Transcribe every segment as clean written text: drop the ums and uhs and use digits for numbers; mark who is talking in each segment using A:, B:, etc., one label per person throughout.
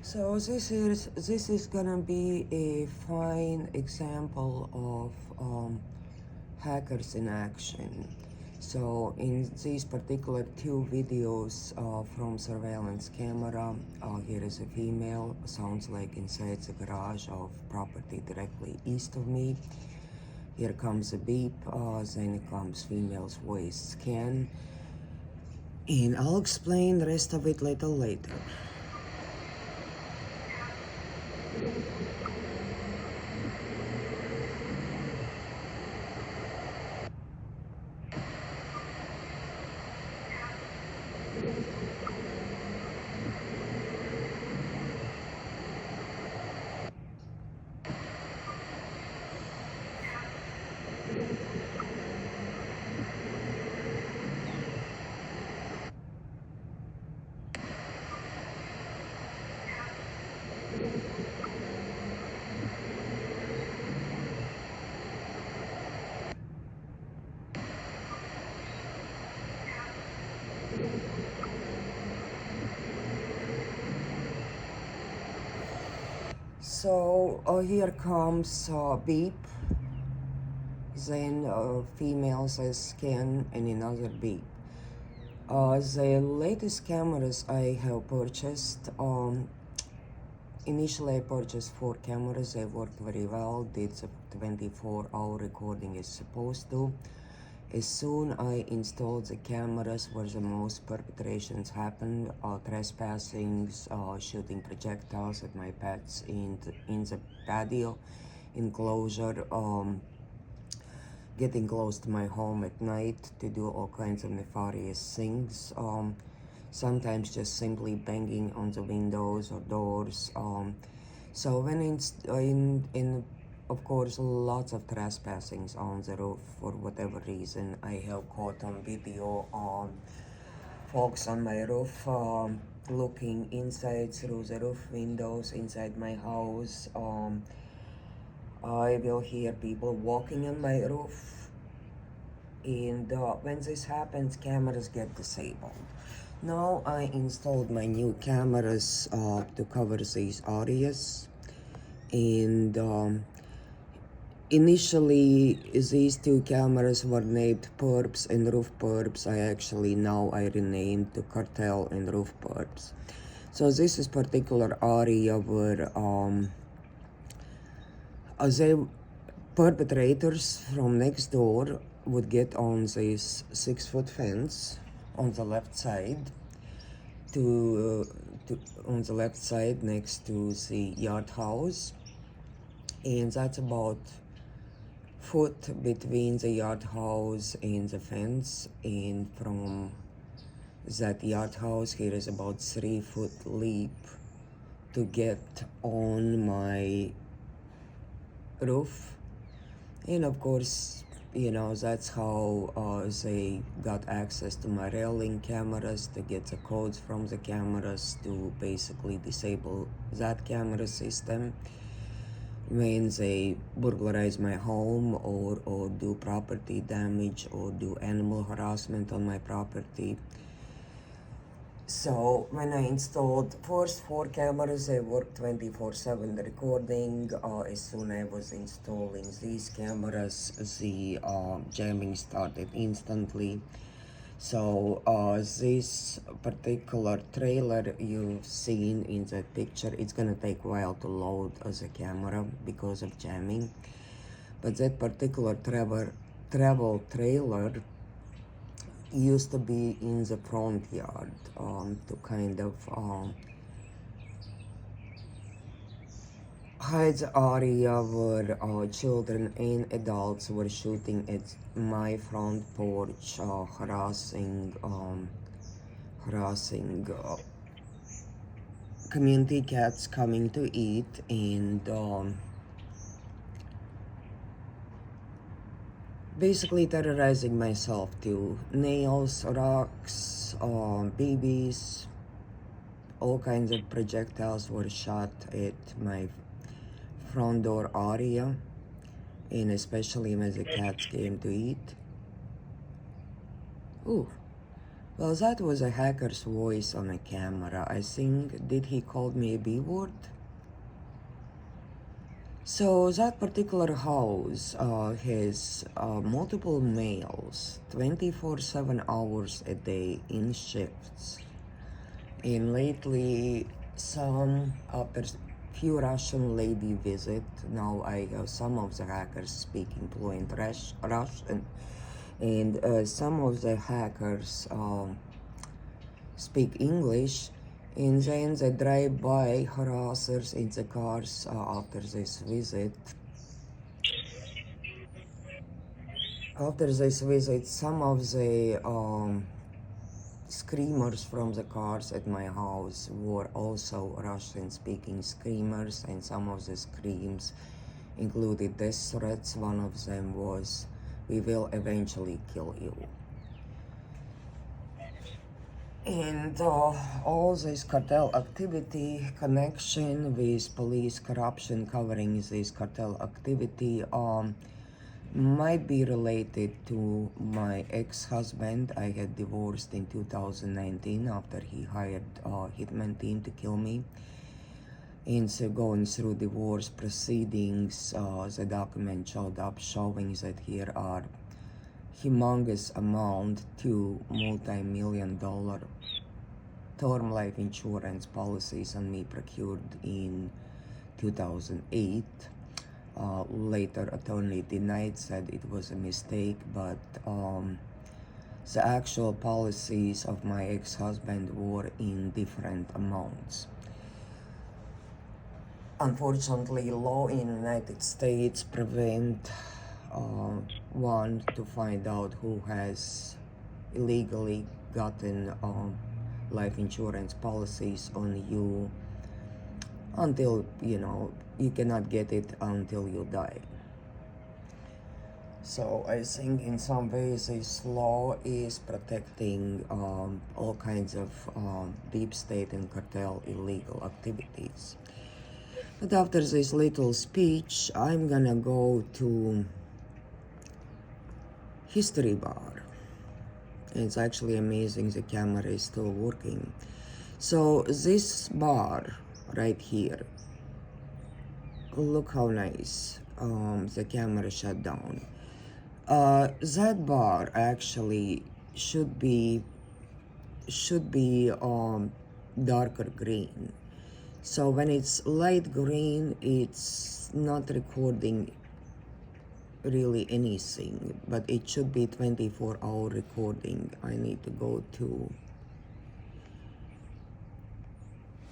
A: So this is gonna be a fine example of hackers in action. So in these particular two videos from surveillance camera, here is a female, sounds like inside the garage of property directly east of me. Here comes a beep, then it comes female's voice scan, and I'll explain the rest of it little later. So here comes beep, then female says scan, and another beep. The latest cameras I have purchased, initially I purchased 4 cameras. They worked very well, did the 24-hour recording as supposed to. As soon I installed the cameras where the most perpetrations happened, trespassings, shooting projectiles at my pets in the patio enclosure, getting close to my home at night to do all kinds of nefarious things, sometimes just simply banging on the windows or doors. So when in of course, lots of trespassings on the roof for whatever reason. I have caught on video folks on my roof looking inside through the roof windows inside my house. I will hear people walking on my roof, and when this happens, cameras get disabled. Now I installed my new cameras to cover these areas, and initially, these 2 cameras were named perps and roof perps. I renamed to cartel and roof perps. So this is particular area where the perpetrators from Nextdoor would get on this 6-foot fence on the left side on the left side next to the yard house, and that's about foot between the yard house and the fence, and from that yard house here is about 3-foot leap to get on my roof. And of course, that's how they got access to my Reolink cameras, to get the codes from the cameras to basically disable that camera system when they burglarize my home or do property damage or do animal harassment on my property. So when I installed first 4 cameras, they worked 24/7 recording. As soon as I was installing these cameras, the jamming started instantly. So this particular trailer you've seen in that picture, it's gonna take a while to load as a camera because of jamming. But that particular travel trailer used to be in the front yard to kind of hide the area where children and adults were shooting at my front porch, harassing community cats coming to eat, and basically terrorizing myself too. Nails, rocks, BBs, all kinds of projectiles were shot at my front door area, and especially when the cats came to eat. Ooh, Well, that was a hacker's voice on a camera. I think, did he call me a B-word? So that particular house has multiple males, 24/7 hours a day in shifts. And lately, after few Russian lady visit, now I have some of the hackers speaking fluent Russian, and some of the hackers speak English, and then they drive by harassers in the cars after this visit. After this visit, some of the screamers from the cars at my house were also Russian-speaking screamers, and some of the screams included death threats. One of them was, "We will eventually kill you." And all this cartel activity, connection with police corruption, covering this cartel activity, might be related to my ex-husband. I had divorced in 2019 after he hired a hitman team to kill me. And so going through divorce proceedings, the document showed up showing that here are humongous amount to multi-million-dollar term life insurance policies on me procured in 2008. Later, attorney denied, said it was a mistake, but the actual policies of my ex-husband were in different amounts. Unfortunately, law in the United States prevent one to find out who has illegally gotten life insurance policies on you until, you cannot get it until you die. So I think in some ways this law is protecting all kinds of deep state and cartel illegal activities. But after this little speech, I'm gonna go to history bar. It's actually amazing the camera is still working. So this bar right here, look how nice the camera shut down. That bar actually should be darker green. So when it's light green, it's not recording really anything, but it should be 24-hour recording. I need to go to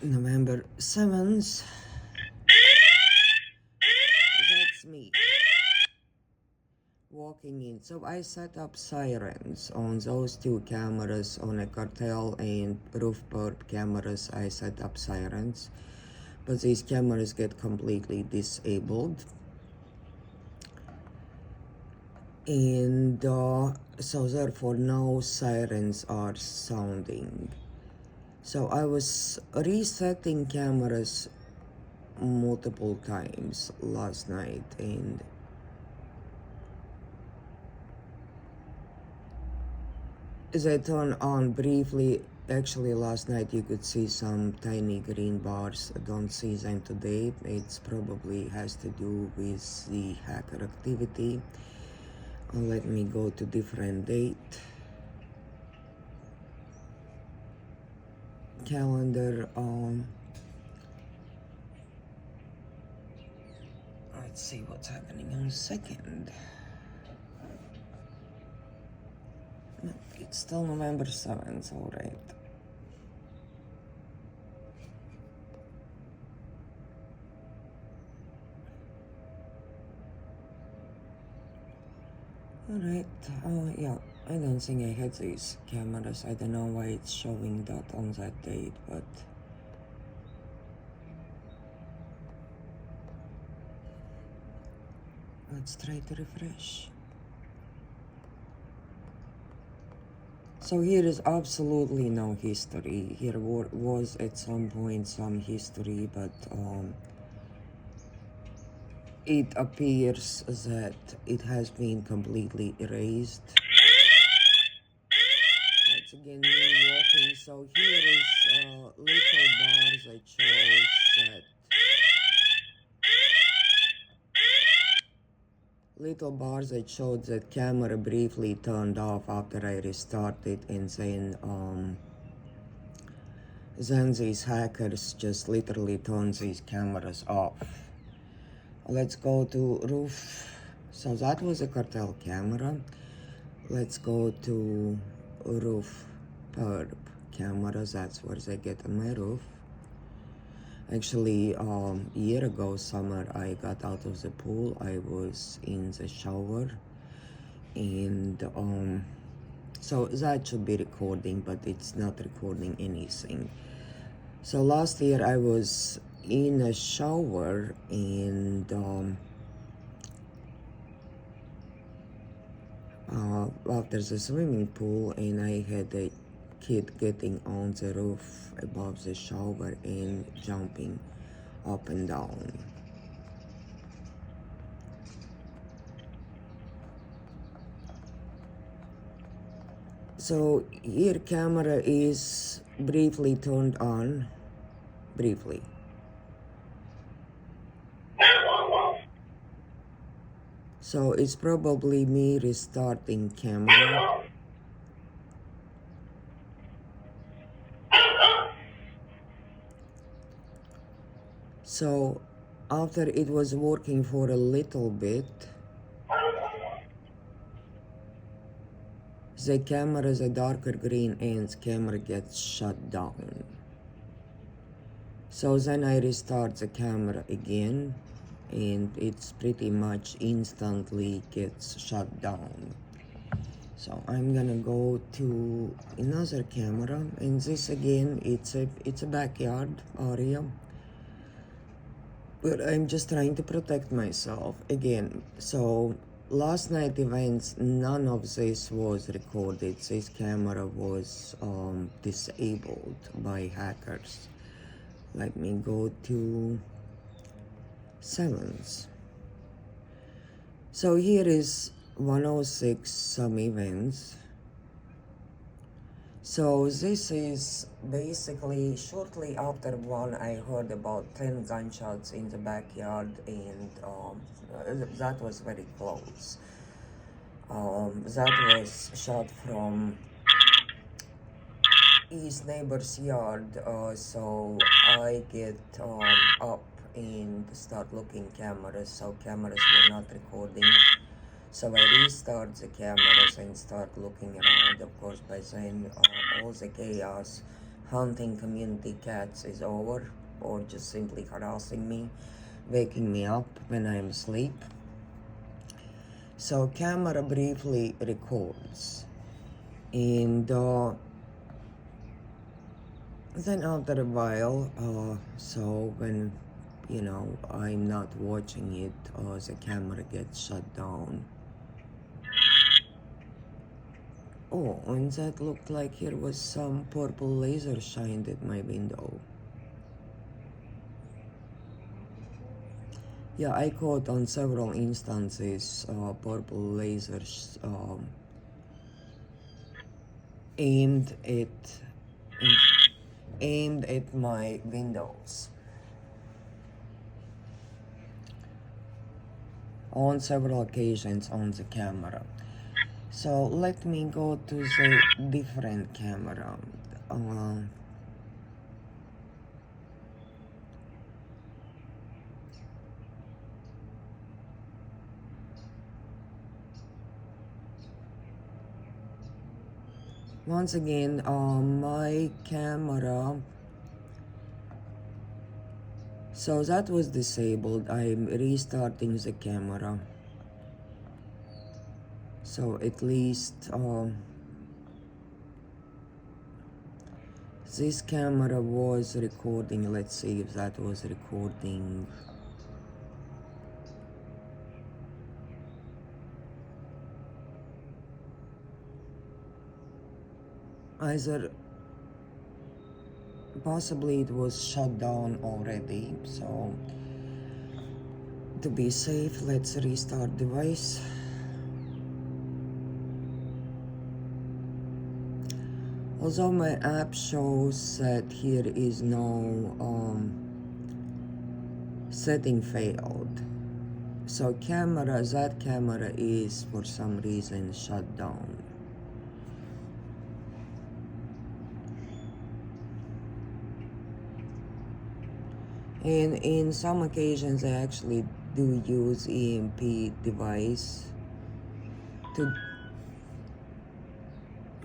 A: November 7th. That's me walking in. So I set up sirens on those two cameras, on a cartel and roof perp cameras. I set up sirens, but these cameras get completely disabled. And so therefore no sirens are sounding. So I was resetting cameras multiple times last night, and as I turned on briefly, actually last night you could see some tiny green bars. I don't see them today. It's probably has to do with the hacker activity. Let me go to different date. Calendar. Let's see what's happening on the 2nd. No, it's still November 7th, all right. Alright, yeah, I don't think I had these cameras. I don't know why it's showing that on that date, but let's try to refresh. So here is absolutely no history. Here was at some point some history, but it appears that it has been completely erased. Once again, me so here is little bars that shows that showed that camera briefly turned off after I restarted, and then these hackers just literally turned these cameras off. Let's go to roof. So that was a cartel camera. Let's go to roof perp cameras. That's where they get on my roof. Actually, a year ago summer, I got out of the pool. I was in the shower, and so that should be recording, but it's not recording anything. So last year I was in a shower, and after the swimming pool, and I had a kid getting on the roof above the shower and jumping up and down. So here camera is briefly turned on, briefly. So it's probably me restarting camera. So after it was working for a little bit, the camera, the darker green ends camera gets shut down. So then I restart the camera again, and it's pretty much instantly gets shut down. So I'm gonna go to another camera, and this again, it's a backyard area, but I'm just trying to protect myself again. So last night events, none of this was recorded. This camera was disabled by hackers. Let me go to sevens. So here is 106 some events. So this is basically shortly after one, I heard about 10 gunshots in the backyard, and that was very close. That was shot from his neighbor's yard, so I get up and start looking cameras, so cameras were not recording. So I restart the cameras and start looking around. Of course, by then all the chaos hunting community cats is over, or just simply harassing me, waking me up when I'm asleep. So camera briefly records, and then after a while, so when I'm not watching it, the camera gets shut down. Oh, and that looked like here was some purple laser shined at my window. Yeah, I caught on several instances purple lasers aimed at my windows on several occasions on the camera. So let me go to the different camera. Once again, my camera, so that was disabled. I'm restarting the camera. So at least this camera was recording. Let's see if that was recording. Either possibly it was shut down already. So to be safe, let's restart device. Although my app shows that here is no setting failed. So that camera is for some reason shut down. And in some occasions I actually do use EMP device to,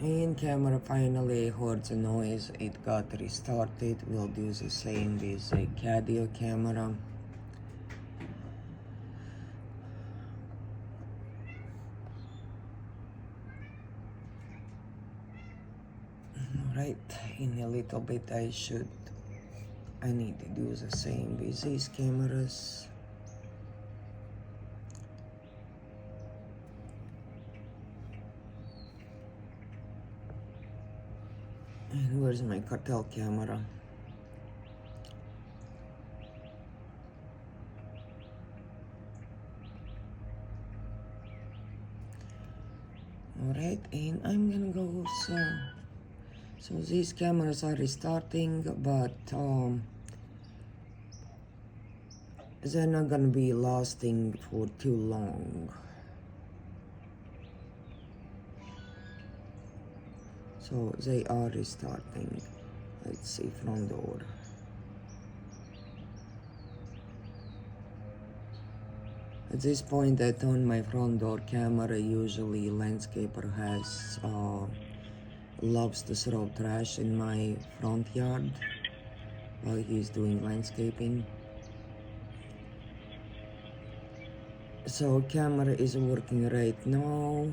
A: and camera finally heard the noise, it got restarted. We'll do the same with the Cadio camera. Right, in a little bit I need to do the same with these cameras. And where's my cartel camera? Alright, and I'm gonna go, so these cameras are restarting, but they're not gonna be lasting for too long. So they are restarting. Let's see, front door. At this point, I turned my front door camera. Usually landscaper loves to throw trash in my front yard while he's doing landscaping. So camera is working right now.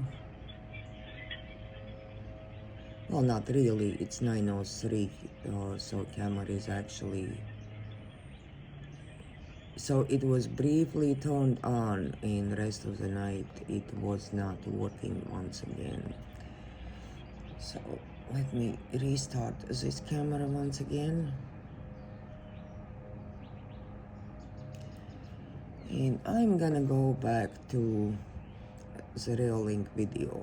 A: Well, not really, it's 9:03, so camera is actually, so it was briefly turned on, and rest of the night it was not working once again. So let me restart this camera once again. And I'm gonna go back to the Reolink video.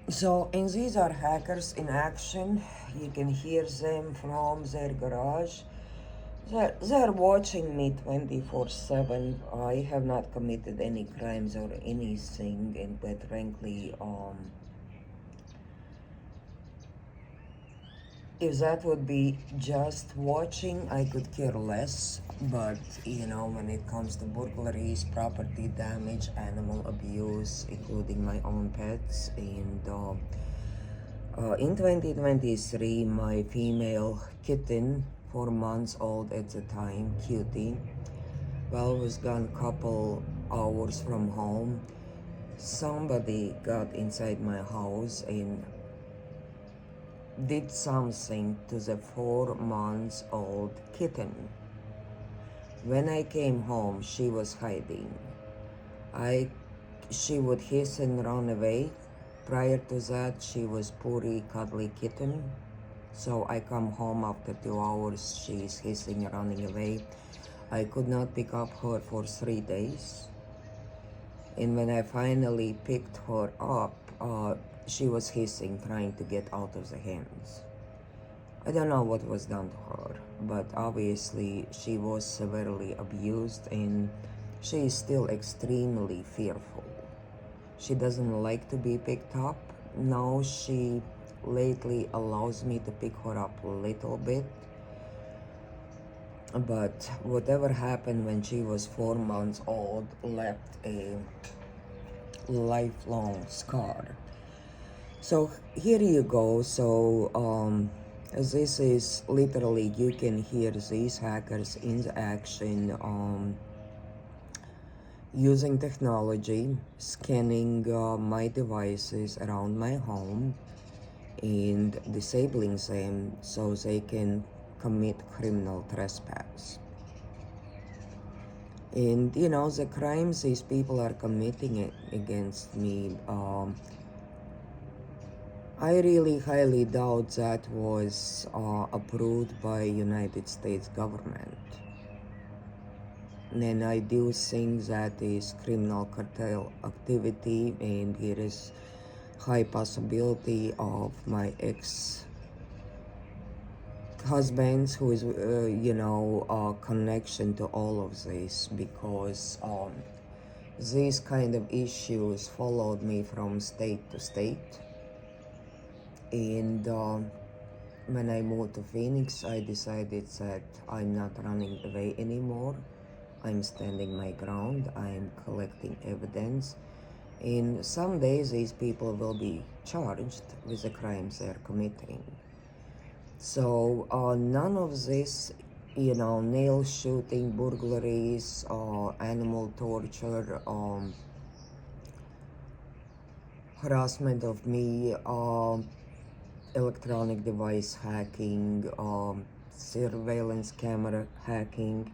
A: So, and these are hackers in action. You can hear them from their garage. They're watching me 24/7. I have not committed any crimes or anything, and quite frankly, if that would be just watching, I could care less. But you know, when it comes to burglaries, property damage, animal abuse, including my own pets, and in 2023, my female kitten, 4 months old at the time, Cutie, well, was gone couple hours from home. Somebody got inside my house and did something to the 4 months old kitten. When I came home, she was hiding. She would hiss and run away. Prior to that, she was purry, cuddly kitten. So I come home after 2 hours, she's hissing, running away. I could not pick up her for 3 days. And when I finally picked her up, she was hissing, trying to get out of the hands. I don't know what was done to her, but obviously she was severely abused and she is still extremely fearful. She doesn't like to be picked up. Now she lately allows me to pick her up a little bit. But whatever happened when she was 4 months old left a lifelong scar. So here you go. So this is literally, you can hear these hackers in action, using technology, scanning my devices around my home and disabling them so they can commit criminal trespass. And you know, the crimes these people are committing against me, I really highly doubt that was approved by United States government. And I do think that is criminal cartel activity, and it is high possibility of my ex-husband who is, connection to all of this, because these kind of issues followed me from state to state. And when I moved to Phoenix, I decided that I'm not running away anymore. I'm standing my ground. I'm collecting evidence. And someday these people will be charged with the crimes they're committing. So none of this, nail shooting, burglaries, animal torture, harassment of me, electronic device hacking, surveillance camera hacking,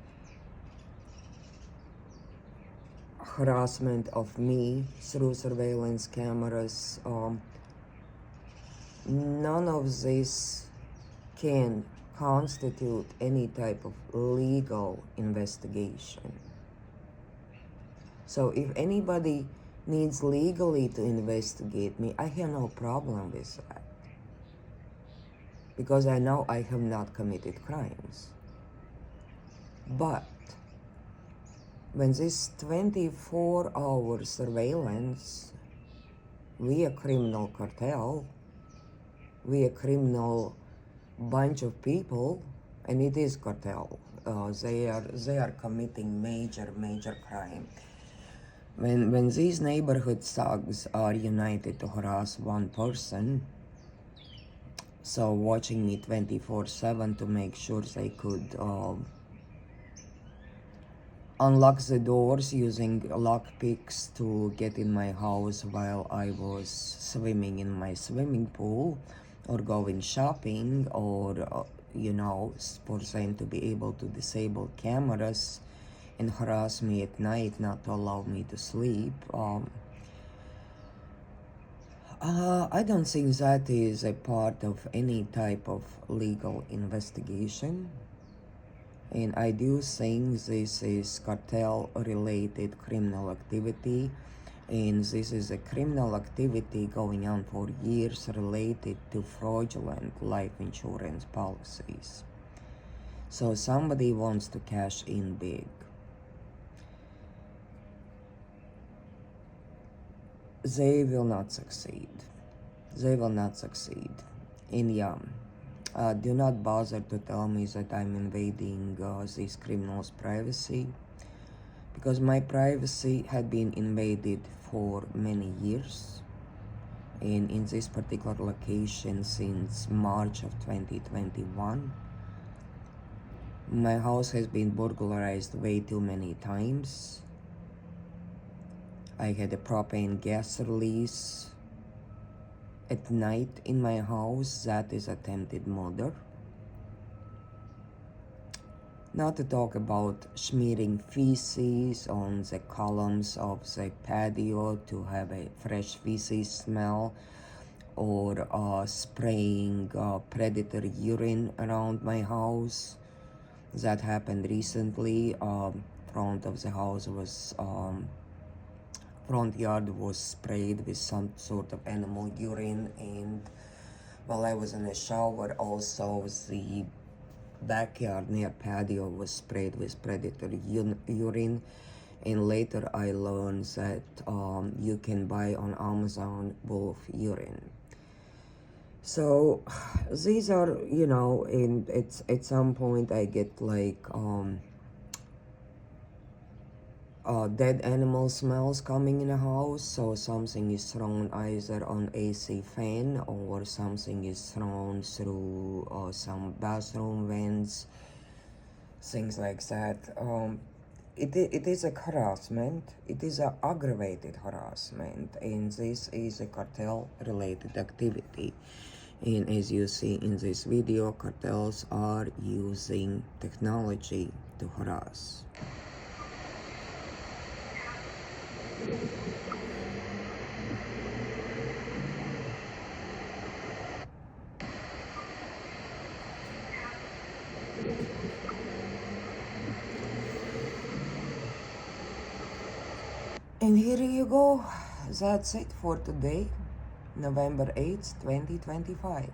A: harassment of me through surveillance cameras, none of this can constitute any type of legal investigation. So if anybody needs legally to investigate me, I have no problem with that, because I know I have not committed crimes. But when this 24-hour surveillance, we a criminal cartel, we a criminal bunch of people, and it is cartel. They are committing major crime. When these neighborhood thugs are united to harass one person, so watching me 24/7 to make sure they could unlock the doors using lock picks to get in my house while I was swimming in my swimming pool, or going shopping, or for them to be able to disable cameras and harass me at night, not to allow me to sleep. I don't think that is a part of any type of legal investigation. And I do think this is cartel-related criminal activity, and this is a criminal activity going on for years related to fraudulent life insurance policies. So somebody wants to cash in big. They will not succeed. They will not succeed. And yeah, do not bother to tell me that I'm invading these criminals' privacy, because my privacy had been invaded for many years, and in this particular location since March of 2021. My house has been burglarized way too many times. I had a propane gas release at night in my house. That is attempted murder. Not to talk about smearing feces on the columns of the patio to have a fresh feces smell, or spraying predator urine around my house. That happened recently. Front of the house was front yard was sprayed with some sort of animal urine, and while I was in the shower, also the backyard near patio was sprayed with predator urine. And later I learned that you can buy on Amazon wolf urine. So these are, and it's at some point I get like dead animal smells coming in the house. So something is thrown either on AC fan, or something is thrown through some bathroom vents, things like that. It is a harassment. It is an aggravated harassment, and this is a cartel-related activity. And as you see in this video, cartels are using technology to harass. And here you go. That's it for today, November 8th, 2025.